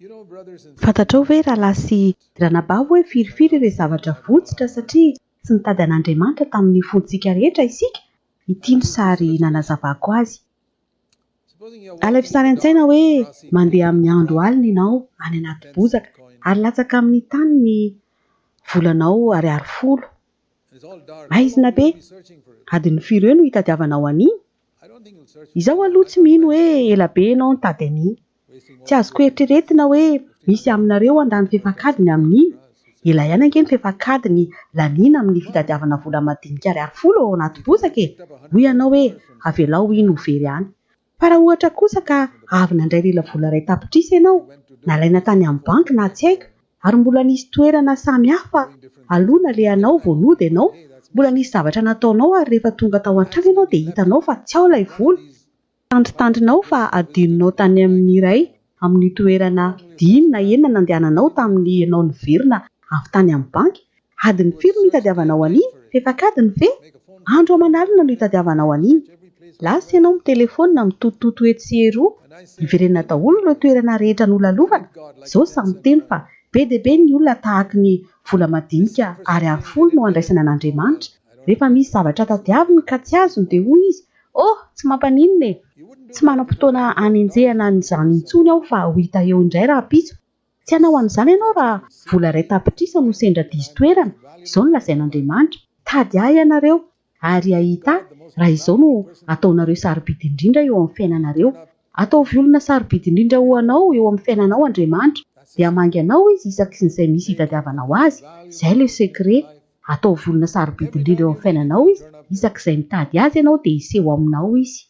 Fantatrao ve rahalahy sy ranabavy hoe firifiry ireo zavatra votsotra satria tsy nitady an'Andriamanitra tamin'ny fontsika rehetra isika? Ity no sary nanazavako azy. Alaivo sary an-tsaina hoe mandeha amin'ny andro alina ianao any anaty bozaka ary latsaka amin'ny tany ny volanao 10,000. Maizina be, adiny firy eo no hitadiavanao an'iny? Izaho aloha tsy mino hoe ela be ianao nitady an'iny. Tsy azoko eritreretina hoe misy aminareo andany fefakadiny amin'iny. Ela ihany ange ny fefakadiny lanina amin'ny fitadiavana vola madinika 10,000 ao anaty bozaka e. Hoy ianao hoe avelao iny ho very any. Fa raha ohatra kosa ka avy nandray lela vola iray tapitrisa ianao, nalaina tany amin'ny banky na tsy haiko, ary mbola nisy toerana samihafa aloha nalehanao vao nody ianao, mbola nisy zavatra nataonao ary rehefa tonga tao an-trano ianao dia hitanao fa tsy ao ilay vola. Tandritandrinao fa adinonao tany amin'ny iray amin'ny toerana 5 na 9 nandehananao tamin'ny ianao niverina avy tany amin'ny banky. Adiny firy no hitadiavanao an'iny? Fefakadiny ve? Andro aman'alina no hitadiavanao an'iny. Lasa ianao mitelefona mitotototo etsy sy eroa, iverenana daholo ireo toerana rehetra nolalovana. Izao samy miteny fa be dia be ny olona tahaka ny vola madinika 10,000 no andraisana an'Andriamanitra. Rehefa misy zavatra tadiaviny ka tsy azony dia hoy izy, "Oh, tsy mampaninona e! Tsy manam-potoana anenjehana an'izany intsony aho fa ho hita eo indray raha pitso." Tsy hanao an'izany ianao raha vola iray tapitrisa no sendra diso toerana. Izao no lazain'Andriamanitra. Tady ahy ianareo ary ahita raha izao no ataonareo sarobidy indrindra eo amin'ny fiainanareo. Atao violona sarobidy indrindra ho anao eo amin'ny fiainanao Andriamanitra. Dia hamangy anao izy isak'izay misy hitadiavanao azy. Izay ilay sekret. Atao violona sarobidy indrindra eo amin'ny fiainanao izy isak'izay mitady azy ianao dia hiseho aminao izy.